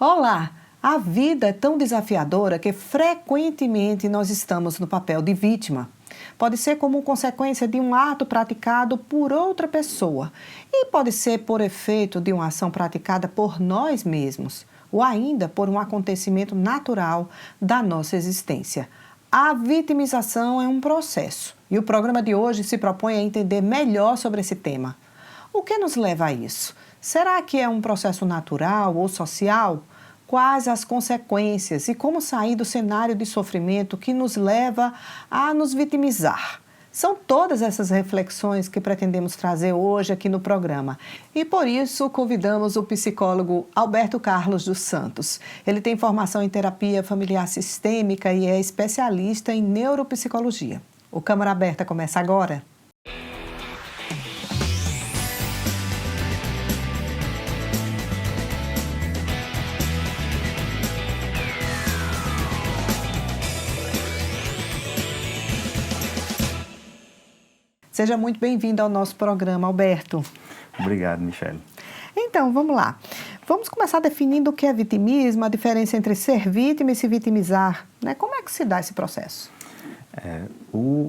Olá! A vida é tão desafiadora que frequentemente nós estamos no papel de vítima. Pode ser como consequência de um ato praticado por outra pessoa e pode ser por efeito de uma ação praticada por nós mesmos ou ainda por um acontecimento natural da nossa existência. A vitimização é um processo e o programa de hoje se propõe a entender melhor sobre esse tema. O que nos leva a isso? Será que é um processo natural ou social? Quais as consequências e como sair do cenário de sofrimento que nos leva a nos vitimizar? São todas essas reflexões que pretendemos trazer hoje aqui no programa. E por isso convidamos o psicólogo Alberto Carlos dos Santos. Ele tem formação em terapia familiar sistêmica e é especialista em neuropsicologia. O Câmara Aberta começa agora. Seja muito bem-vindo ao nosso programa, Alberto. Obrigado, Michele. Então, vamos lá. Vamos começar definindo o que é vitimismo, a diferença entre ser vítima e se vitimizar, né? Como é que se dá esse processo?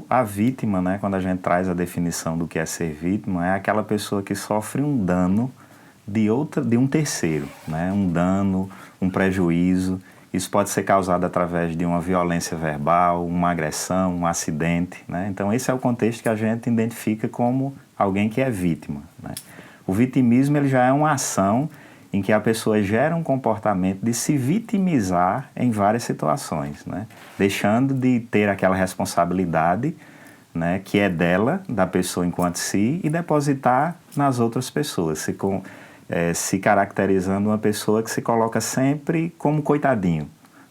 A vítima, né, quando a gente traz a definição do que é ser vítima, é aquela pessoa que sofre um dano de um terceiro, né? Um dano, um prejuízo. Isso pode ser causado através de uma violência verbal, uma agressão, um acidente, né? Então, esse é o contexto que a gente identifica como alguém que é vítima, né? O vitimismo ele já é uma ação em que a pessoa gera um comportamento de se vitimizar em várias situações, né? Deixando de ter aquela responsabilidade, né, que é dela, da pessoa enquanto si, e depositar nas outras pessoas, se caracterizando uma pessoa que se coloca sempre como coitadinho,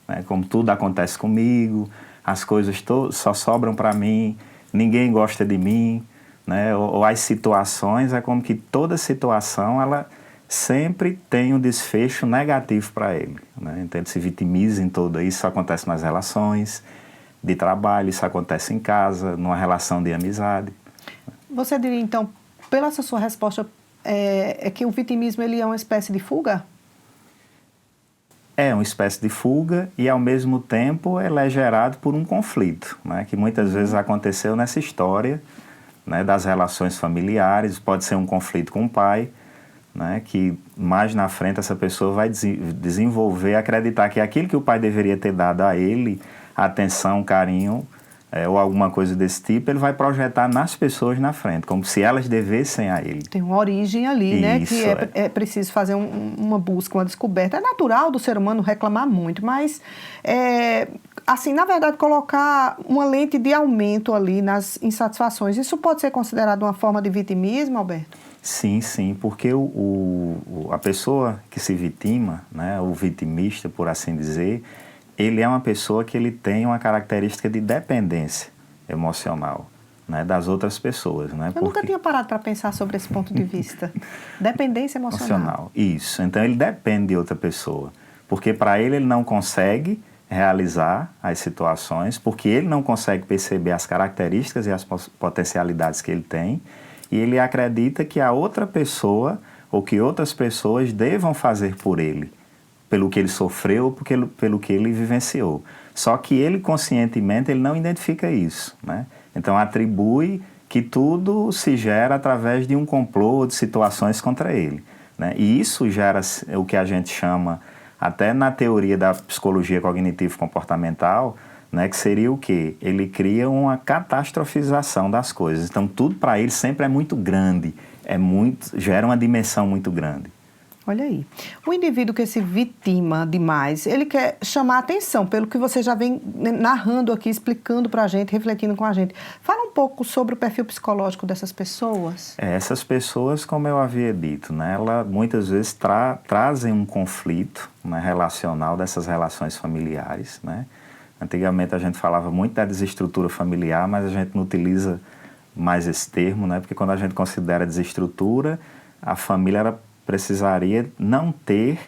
né? Como tudo acontece comigo, as coisas só sobram para mim, ninguém gosta de mim, né? Ou as situações, é como que toda situação ela sempre tem um desfecho negativo para ele, né? Então ele se vitimiza em tudo isso. Acontece nas relações de trabalho, isso acontece em casa, numa relação de amizade. Você diria então, pela sua resposta, é que o vitimismo ele é uma espécie de fuga? É uma espécie de fuga e, ao mesmo tempo, ele é gerado por um conflito, né, que muitas vezes aconteceu nessa história, né, das relações familiares. Pode ser um conflito com o pai, né, que mais na frente essa pessoa vai desenvolver, acreditar que aquilo que o pai deveria ter dado a ele, atenção, carinho, ou alguma coisa desse tipo, ele vai projetar nas pessoas na frente, como se elas devessem a ele. Tem uma origem ali, né? Que é preciso fazer uma busca, uma descoberta. É natural do ser humano reclamar muito, mas, assim, na verdade, colocar uma lente de aumento ali nas insatisfações, isso pode ser considerado uma forma de vitimismo, Alberto? Sim, sim, porque a pessoa que se vitima, né, o vitimista, por assim dizer, ele é uma pessoa que ele tem uma característica de dependência emocional, né, das outras pessoas, né? Eu nunca tinha parado para pensar sobre esse ponto de vista. Dependência emocional. Isso. Então ele depende de outra pessoa, porque para ele não consegue realizar as situações, porque ele não consegue perceber as características e as potencialidades que ele tem, e ele acredita que a outra pessoa ou que outras pessoas devam fazer por ele, pelo que ele sofreu, pelo que ele vivenciou. Só que ele, conscientemente, ele não identifica isso, né? Então, atribui que tudo se gera através de um complô de situações contra ele, né? E isso gera o que a gente chama, até na teoria da psicologia cognitivo-comportamental, né, que seria o quê? Ele cria uma catastrofização das coisas. Então, tudo para ele sempre é muito grande, gera uma dimensão muito grande. Olha aí, o indivíduo que se vitima demais, ele quer chamar atenção, pelo que você já vem narrando aqui, explicando para a gente, refletindo com a gente. Fala um pouco sobre o perfil psicológico dessas pessoas. Essas pessoas, como eu havia dito, né, elas muitas vezes trazem um conflito, né, relacional dessas relações familiares, né? Antigamente a gente falava muito da desestrutura familiar, mas a gente não utiliza mais esse termo, né? Porque quando a gente considera desestrutura, a família precisaria não ter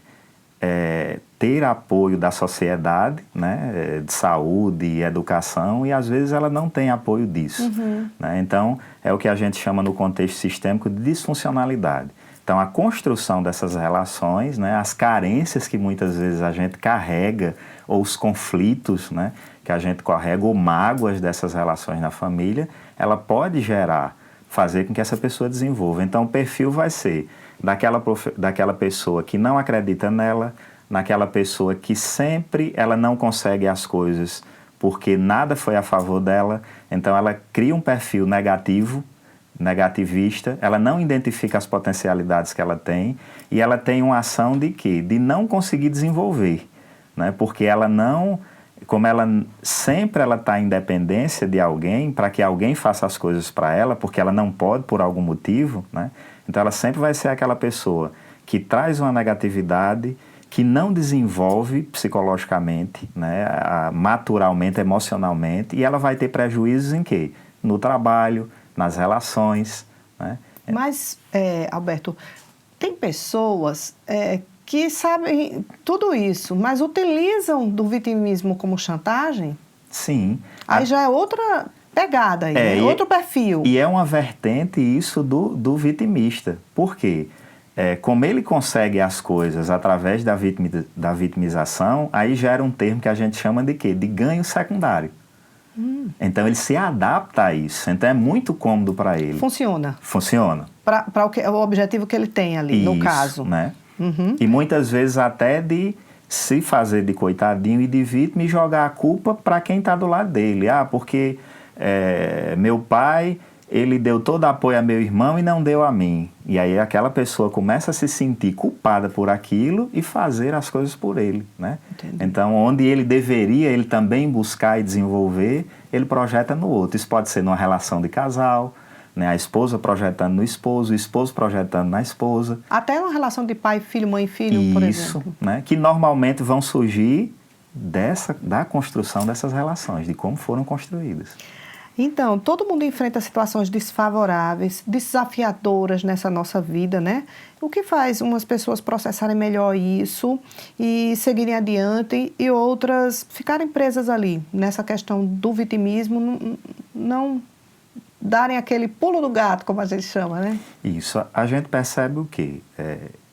apoio da sociedade, né, de saúde e educação, e às vezes ela não tem apoio disso. Né? Então, é o que a gente chama no contexto sistêmico de disfuncionalidade. Então, a construção dessas relações, né, as carências que muitas vezes a gente carrega, ou os conflitos, né, que a gente carrega, ou mágoas dessas relações na família, ela pode fazer com que essa pessoa desenvolva. Então, o perfil vai ser daquela pessoa que não acredita nela, naquela pessoa que sempre ela não consegue as coisas porque nada foi a favor dela, então ela cria um perfil negativista, ela não identifica as potencialidades que ela tem e ela tem uma ação de quê? De não conseguir desenvolver, né? Porque ela não, como ela sempre está em dependência de alguém para que alguém faça as coisas para ela, porque ela não pode por algum motivo, né? Então ela sempre vai ser aquela pessoa que traz uma negatividade, que não desenvolve psicologicamente, né, maturalmente, emocionalmente, e ela vai ter prejuízos em quê? No trabalho, nas relações. Né? Mas, Alberto, tem pessoas que sabem tudo isso, mas utilizam do vitimismo como chantagem? Sim. Aí já é outra pegada, aí, né? Outro perfil. E é uma vertente isso do vitimista. Por quê? Como ele consegue as coisas através da vitimização, aí gera um termo que a gente chama de quê? De ganho secundário. Então ele se adapta a isso. Então é muito cômodo para ele. Funciona. Funciona. Para o objetivo que ele tem ali, isso, no caso. Né? Uhum. E muitas vezes até de se fazer de coitadinho e de vítima e jogar a culpa para quem está do lado dele. Porque meu pai, ele deu todo apoio a meu irmão e não deu a mim. E aí aquela pessoa começa a se sentir culpada por aquilo e fazer as coisas por ele, né? Então, onde ele deveria, ele também buscar e desenvolver, ele projeta no outro. Isso pode ser numa relação de casal, né? A esposa projetando no esposo, o esposo projetando na esposa. Até uma relação de pai, filho, mãe, filho, por exemplo. Isso, né? Que normalmente vão surgir da construção dessas relações, de como foram construídas. Então, todo mundo enfrenta situações desfavoráveis, desafiadoras nessa nossa vida, né? O que faz umas pessoas processarem melhor isso e seguirem adiante e outras ficarem presas ali, nessa questão do vitimismo, não darem aquele pulo do gato, como a gente chama, né? Isso. A gente percebe o quê?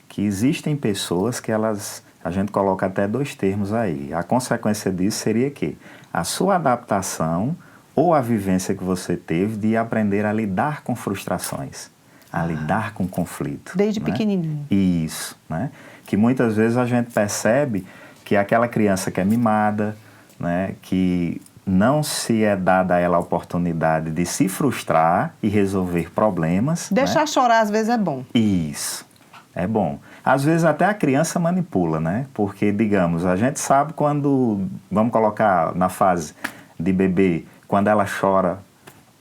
Que existem pessoas que a gente coloca até 2 termos aí. A consequência disso seria que a sua adaptação ou a vivência que você teve de aprender a lidar com frustrações, a lidar com conflito. Desde né? pequenininho. Isso, né? Que muitas vezes a gente percebe que aquela criança que é mimada, né? Que não se é dada a ela a oportunidade de se frustrar e resolver problemas. Deixar né? chorar às vezes é bom. Isso, é bom. Às vezes até a criança manipula, né? Porque, digamos, a gente sabe quando, vamos colocar na fase de bebê, quando ela chora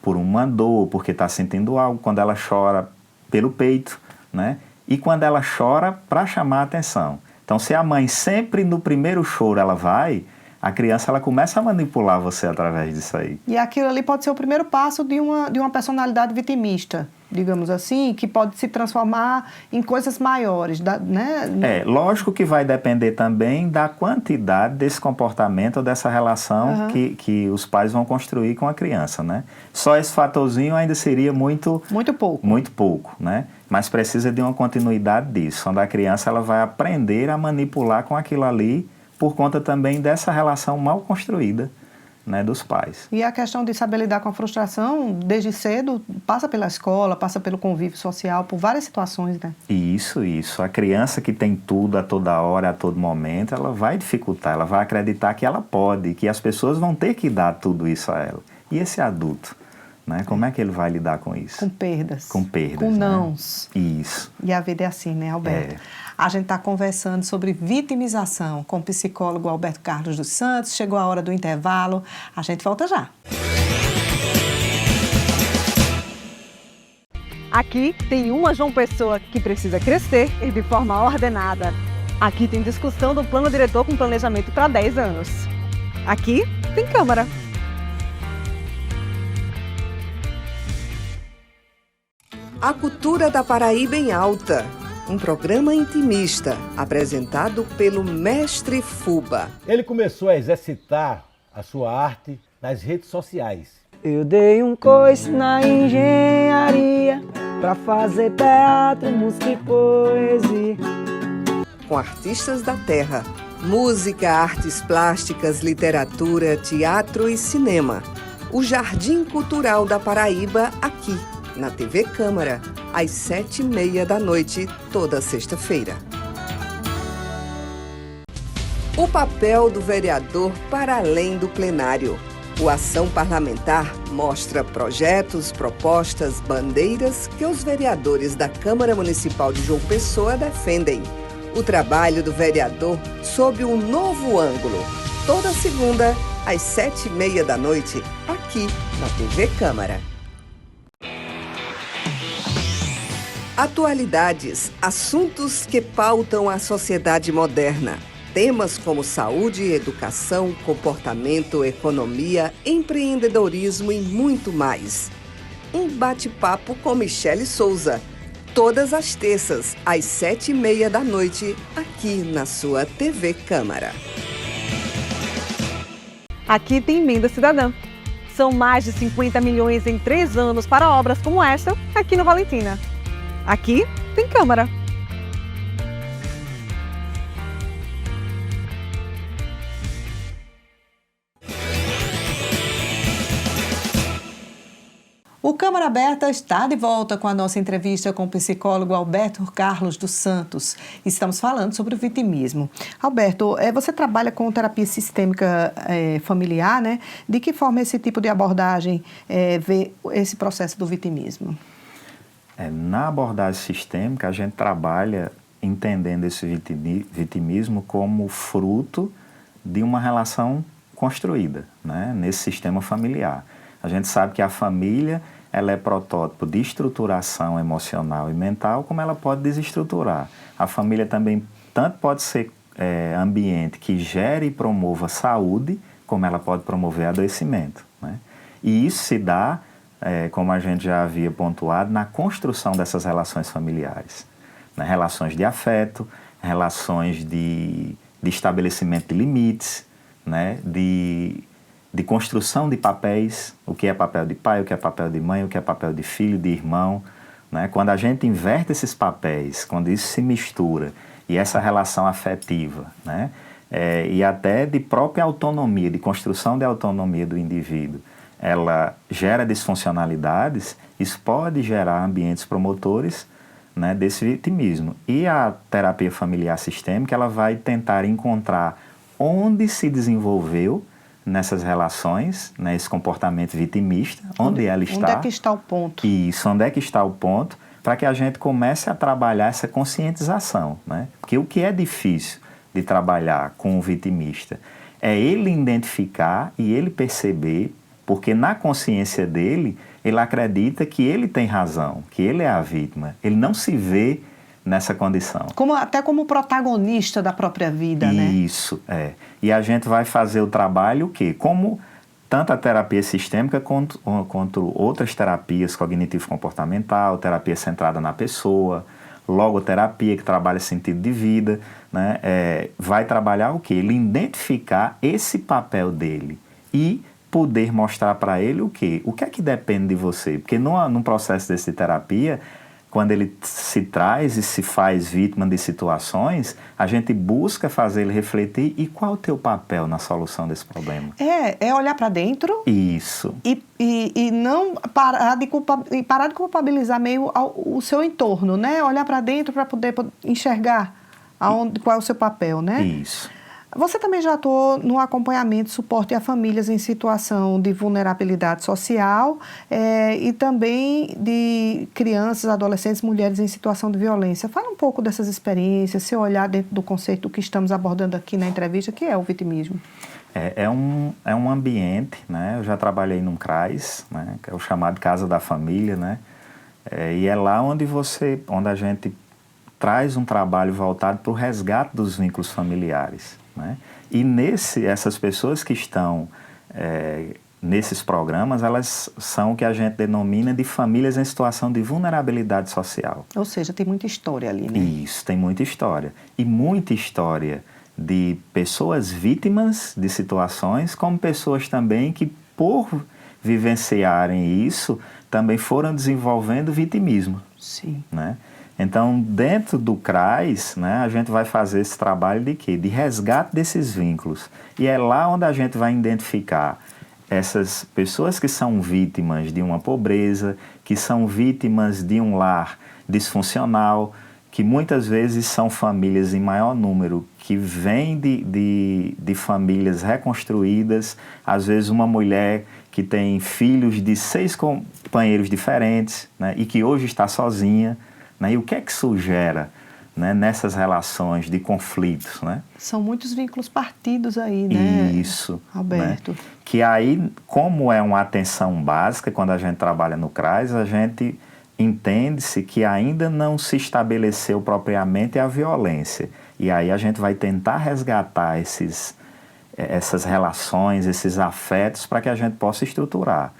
por uma dor, porque está sentindo algo, quando ela chora pelo peito, né? E quando ela chora para chamar a atenção. Então, se a mãe sempre no primeiro choro ela vai, a criança ela começa a manipular você através disso aí. E aquilo ali pode ser o primeiro passo de uma personalidade vitimista, digamos assim, que pode se transformar em coisas maiores, né? Lógico que vai depender também da quantidade desse comportamento, dessa relação que os pais vão construir com a criança, né? Só esse fatorzinho ainda seria muito pouco. Muito pouco, né? Mas precisa de uma continuidade disso, onde a criança ela vai aprender a manipular com aquilo ali por conta também dessa relação mal construída, né, dos pais. E a questão de saber lidar com a frustração, desde cedo, passa pela escola, passa pelo convívio social, por várias situações, né? Isso. A criança que tem tudo a toda hora, a todo momento, ela vai dificultar, ela vai acreditar que ela pode, que as pessoas vão ter que dar tudo isso a ela. E esse adulto, né, como é que ele vai lidar com isso? Com perdas. Com perdas, com né? nãos. Isso. E a vida é assim, né, Alberto? A gente está conversando sobre vitimização com o psicólogo Alberto Carlos dos Santos. Chegou a hora do intervalo. A gente volta já. Aqui tem uma João Pessoa que precisa crescer e de forma ordenada. Aqui tem discussão do plano diretor com planejamento para 10 anos. Aqui tem Câmara. A Cultura da Paraíba em Alta. Um programa intimista, apresentado pelo Mestre Fuba. Ele começou a exercitar a sua arte nas redes sociais. Eu dei um coice na engenharia pra fazer teatro, música e poesia. Com artistas da terra, música, artes plásticas, literatura, teatro e cinema. O Jardim Cultural da Paraíba, aqui, na TV Câmara, às 7h30 toda sexta-feira. O papel do vereador para além do plenário. O Ação Parlamentar mostra projetos, propostas, bandeiras que os vereadores da Câmara Municipal de João Pessoa defendem. O trabalho do vereador sob um novo ângulo. Toda segunda, às 7h30, aqui na TV Câmara. Atualidades, assuntos que pautam a sociedade moderna. Temas como saúde, educação, comportamento, economia, empreendedorismo e muito mais. Um bate-papo com Michele Souza. Todas as terças, às 7h30, aqui na sua TV Câmara. Aqui tem Emenda Cidadã. São mais de 50 milhões em 3 anos para obras como esta aqui no Valentina. Aqui tem Câmara. O Câmara Aberta está de volta com a nossa entrevista com o psicólogo Alberto Carlos dos Santos. Estamos falando sobre o vitimismo. Alberto, você trabalha com terapia sistêmica familiar, né? De que forma esse tipo de abordagem vê esse processo do vitimismo? Na abordagem sistêmica, a gente trabalha entendendo esse vitimismo como fruto de uma relação construída, né? Nesse sistema familiar. A gente sabe que a família ela é protótipo de estruturação emocional e mental, como ela pode desestruturar. A família também tanto pode ser ambiente que gere e promova saúde, como ela pode promover adoecimento, né? E isso se dá, como a gente já havia pontuado, na construção dessas relações familiares, né? Relações de afeto, relações de estabelecimento de limites, né? De construção de papéis, o que é papel de pai, o que é papel de mãe, o que é papel de filho, de irmão, né? Quando a gente inverte esses papéis, quando isso se mistura, e essa relação afetiva, né? E até de própria autonomia, de construção de autonomia do indivíduo, ela gera disfuncionalidades, isso pode gerar ambientes promotores, né, desse vitimismo. E a terapia familiar sistêmica, ela vai tentar encontrar onde se desenvolveu nessas relações, né, esse comportamento vitimista, onde ela está. Onde é que está o ponto? Isso, onde é que está o ponto, para que a gente comece a trabalhar essa conscientização, né? Porque o que é difícil de trabalhar com o vitimista é ele identificar e ele perceber, porque na consciência dele, ele acredita que ele tem razão, que ele é a vítima. Ele não se vê nessa condição. Até como protagonista da própria vida, né? Isso, E a gente vai fazer o trabalho o quê? Como tanto a terapia sistêmica quanto outras terapias cognitivo-comportamental, terapia centrada na pessoa, logoterapia, que trabalha sentido de vida, né? Vai trabalhar o quê? Ele identificar esse papel dele e poder mostrar para ele o quê? O que é que depende de você? Porque num processo desse de terapia, quando ele se traz e se faz vítima de situações, a gente busca fazer ele refletir e qual o teu papel na solução desse problema. É olhar para dentro. Isso. E não parar de culpabilizar meio o seu entorno, né? Olhar para dentro para poder enxergar qual é o seu papel, né? Isso. Você também já atuou no acompanhamento e suporte a famílias em situação de vulnerabilidade social e também de crianças, adolescentes, mulheres em situação de violência. Fala um pouco dessas experiências, seu olhar dentro do conceito que estamos abordando aqui na entrevista, que é o vitimismo. É um ambiente, né? Eu já trabalhei num CRAS, né? Que é o chamado Casa da Família, né? E é lá onde a gente traz um trabalho voltado para o resgate dos vínculos familiares, né? E essas pessoas que estão nesses programas, elas são o que a gente denomina de famílias em situação de vulnerabilidade social. Ou seja, tem muita história ali, né? Isso, tem muita história. E muita história de pessoas vítimas de situações, como pessoas também que, por vivenciarem isso, também foram desenvolvendo vitimismo. Sim. Né? Então, dentro do CRAS, né, a gente vai fazer esse trabalho de quê? De resgate desses vínculos. E é lá onde a gente vai identificar essas pessoas que são vítimas de uma pobreza, que são vítimas de um lar disfuncional, que muitas vezes são famílias em maior número, que vêm de famílias reconstruídas, às vezes uma mulher que tem filhos de 6 companheiros diferentes, né, e que hoje está sozinha. Né, e o que é que isso gera, né, nessas relações de conflitos? Né? São muitos vínculos partidos aí, né? Isso. Alberto. Né? Que aí, como é uma atenção básica, quando a gente trabalha no CRAS, a gente entende-se que ainda não se estabeleceu propriamente a violência. E aí a gente vai tentar resgatar essas relações, esses afetos, para que a gente possa estruturar.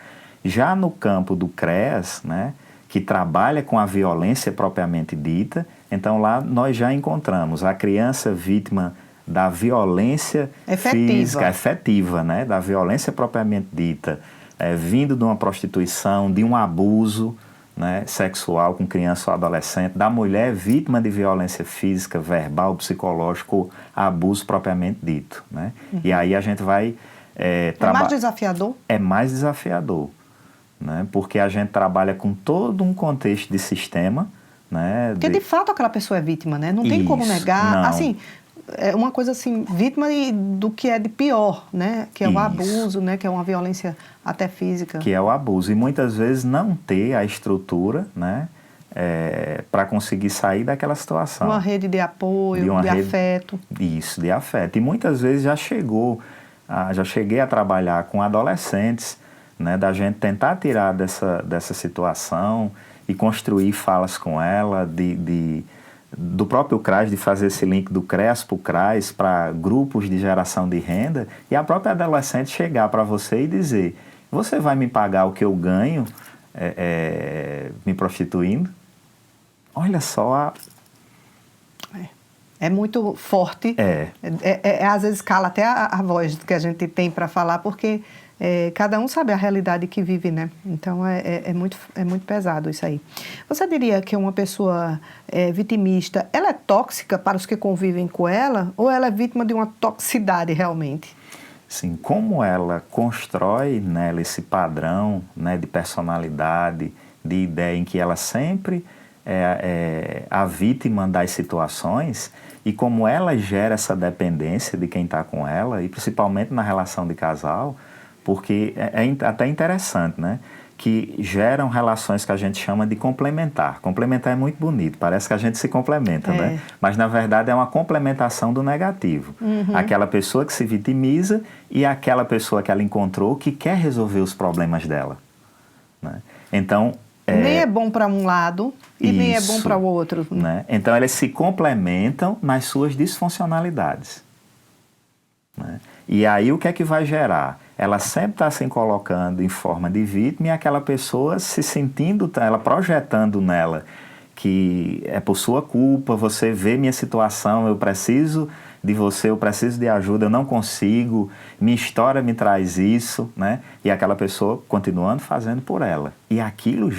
Já no campo do CREAS, né, que trabalha com a violência propriamente dita, então lá nós já encontramos a criança vítima da violência física efetiva, né, da violência propriamente dita, vindo de uma prostituição, de um abuso, né, sexual com criança ou adolescente, da mulher vítima de violência física, verbal, psicológico, abuso propriamente dito. Né? Uhum. E aí a gente vai... É mais desafiador? É mais desafiador, né? Porque a gente trabalha com todo um contexto de sistema. Né? Porque de fato aquela pessoa é vítima, né? Não tem como negar. Não. Assim, é uma coisa assim, vítima do que é de pior, né? Que é o abuso, né? Que é uma violência até física. Que é o abuso. E muitas vezes não ter a estrutura, né? Para conseguir sair daquela situação. Uma rede de apoio, de afeto. Isso, de afeto. E muitas vezes já cheguei a trabalhar com adolescentes, né? Da gente tentar tirar dessa situação e construir falas com ela, do próprio CRAS, de fazer esse link do CREAS para o CRAS, para grupos de geração de renda, e a própria adolescente chegar para você e dizer: você vai me pagar o que eu ganho me prostituindo? Olha só É muito forte. Às vezes cala até a voz que a gente tem para falar, porque cada um sabe a realidade que vive, né? Então é muito pesado isso aí. Você diria que uma pessoa vitimista, ela é tóxica para os que convivem com ela, ou ela é vítima de uma toxicidade realmente? Sim, como ela constrói nela esse padrão, né, de personalidade, de ideia em que ela sempre é a vítima das situações, e como ela gera essa dependência de quem está com ela, e principalmente na relação de casal, porque é até interessante, né? Que geram relações que a gente chama de complementar. Complementar é muito bonito, parece que a gente se complementa, né? Mas na verdade é uma complementação do negativo. Uhum. Aquela pessoa que se vitimiza e aquela pessoa que ela encontrou que quer resolver os problemas dela. Né? Então... nem é bom para um lado e nem é bom para o outro. Né? Então elas se complementam nas suas disfuncionalidades. Né? E aí o que é que vai gerar? Ela sempre está se colocando em forma de vítima e aquela pessoa se sentindo, ela projetando nela que é por sua culpa, você vê minha situação, eu preciso de você, eu preciso de ajuda, eu não consigo, minha história me traz isso, né? E aquela pessoa continuando fazendo por ela. E aquilo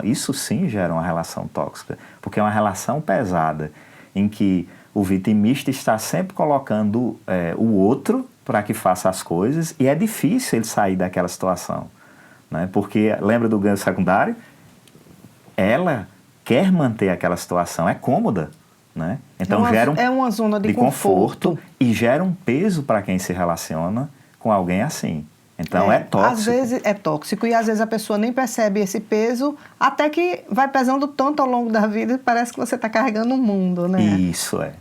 isso sim gera uma relação tóxica, porque é uma relação pesada, em que o vitimista está sempre colocando o outro para que faça as coisas, e é difícil ele sair daquela situação, né? Porque, lembra do ganho secundário? Ela quer manter aquela situação, é cômoda, né? Então gera uma zona de conforto e gera um peso para quem se relaciona com alguém assim. Então é tóxico. Às vezes é tóxico e às vezes a pessoa nem percebe esse peso, até que vai pesando tanto ao longo da vida e parece que você está carregando o mundo, né? Isso é.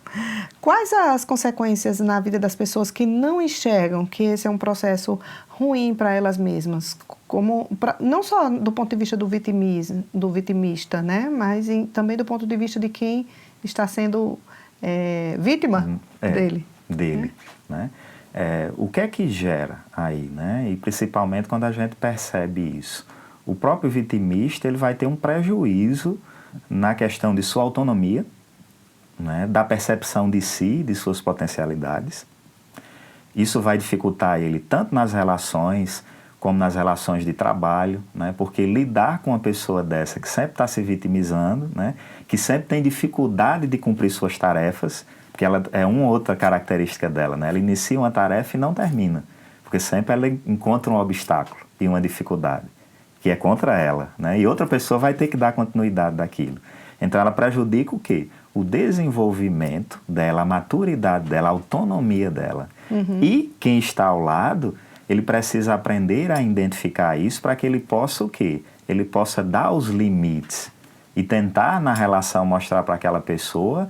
Quais as consequências na vida das pessoas que não enxergam que esse é um processo ruim para elas mesmas? Não só do ponto de vista do vitimista, né? Mas também do ponto de vista de quem está sendo vítima dele. Né? O que é que gera aí, né? E principalmente quando a gente percebe isso. O próprio vitimista ele vai ter um prejuízo na questão de sua autonomia, né? Da percepção de si, de suas potencialidades. Isso vai dificultar ele tanto nas relações como nas relações de trabalho, né? Porque lidar com uma pessoa dessa que sempre está se vitimizando, né? Que sempre tem dificuldade de cumprir suas tarefas, porque ela é uma outra característica dela, né? Ela inicia uma tarefa e não termina, porque sempre ela encontra um obstáculo e uma dificuldade, que é contra ela, né? E outra pessoa vai ter que dar continuidade daquilo. Então ela prejudica o quê? O desenvolvimento dela, a maturidade dela, a autonomia dela. E quem está ao lado, ele precisa aprender a identificar isso para que ele possa o quê? Ele possa dar os limites e tentar na relação mostrar para aquela pessoa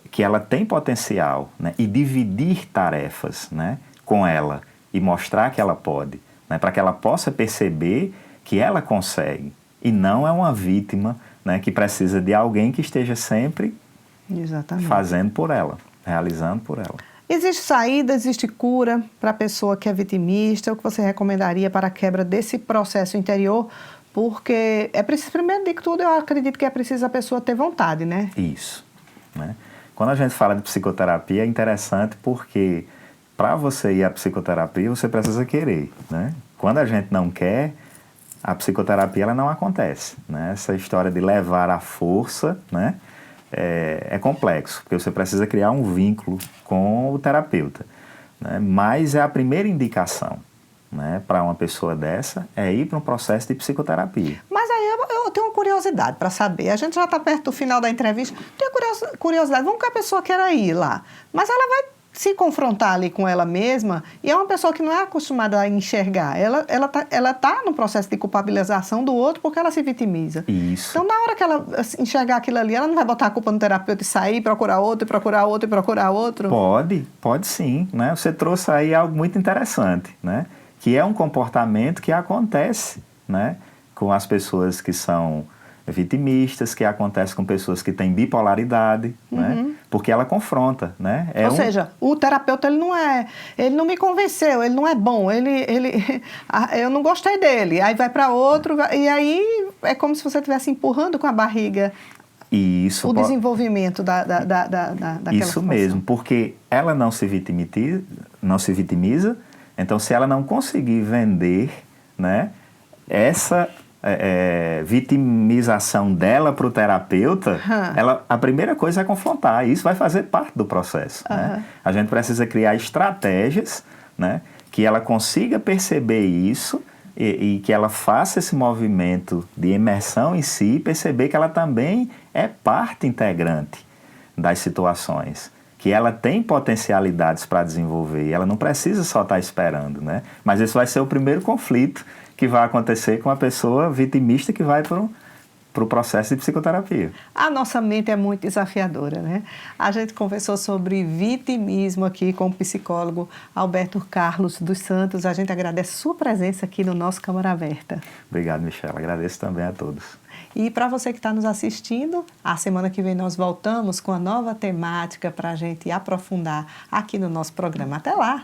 que ela tem potencial, né? E dividir tarefas, né? Com ela e mostrar que ela pode, né? Para que ela possa perceber que ela consegue e não é uma vítima, né? Que precisa de alguém que esteja sempre Exatamente. fazendo por ela, realizando por ela. Existe saída, existe cura para a pessoa que é vitimista? O que você recomendaria para a quebra desse processo interior? Porque é preciso, primeiro de tudo, eu acredito que é preciso a pessoa ter vontade, né? Isso, né? Quando a gente fala de psicoterapia é interessante porque para você ir à psicoterapia você precisa querer, né? Quando a gente não quer, a psicoterapia ela não acontece, né? Essa história de levar à força, né? É complexo, porque você precisa criar um vínculo com o terapeuta, né? Mas é a primeira indicação, né, para uma pessoa dessa é ir para um processo de psicoterapia. Mas aí eu tenho uma curiosidade para saber. A gente já está perto do final da entrevista. Tenho curiosidade. Vamos que a pessoa queira ir lá. Mas ela vai se confrontar ali com ela mesma e é uma pessoa que não é acostumada a enxergar. Ela tá no processo de culpabilização do outro porque ela se vitimiza. Isso. Então, na hora que ela enxergar aquilo ali, ela não vai botar a culpa no terapeuta e sair, procurar outro, e procurar outro, e procurar outro? Pode sim, né? Você trouxe aí algo muito interessante, né? Que é um comportamento que acontece, né? Com as pessoas que são vitimistas, que acontece com pessoas que têm bipolaridade, né? Porque ela confronta, né? Ou seja, o terapeuta ele não me convenceu, ele não é bom, eu não gostei dele, aí vai para outro, e aí é como se você estivesse empurrando com a barriga isso, o desenvolvimento daquela isso situação. mesmo, porque ela não se vitimiza, então se ela não conseguir vender, né, essa vitimização dela para o terapeuta, a primeira coisa é confrontar, e isso vai fazer parte do processo. Né? A gente precisa criar estratégias, né, que ela consiga perceber isso e que ela faça esse movimento de imersão em si e perceber que ela também é parte integrante das situações, que ela tem potencialidades para desenvolver e ela não precisa só estar esperando, né? Mas esse vai ser o primeiro conflito que vai acontecer com a pessoa vitimista que vai para o processo de psicoterapia. A nossa mente é muito desafiadora, né? A gente conversou sobre vitimismo aqui com o psicólogo Alberto Carlos dos Santos. A gente agradece a sua presença aqui no nosso Câmara Aberta. Obrigado, Michela. Agradeço também a todos. E para você que está nos assistindo, a semana que vem nós voltamos com a nova temática para a gente aprofundar aqui no nosso programa. Até lá!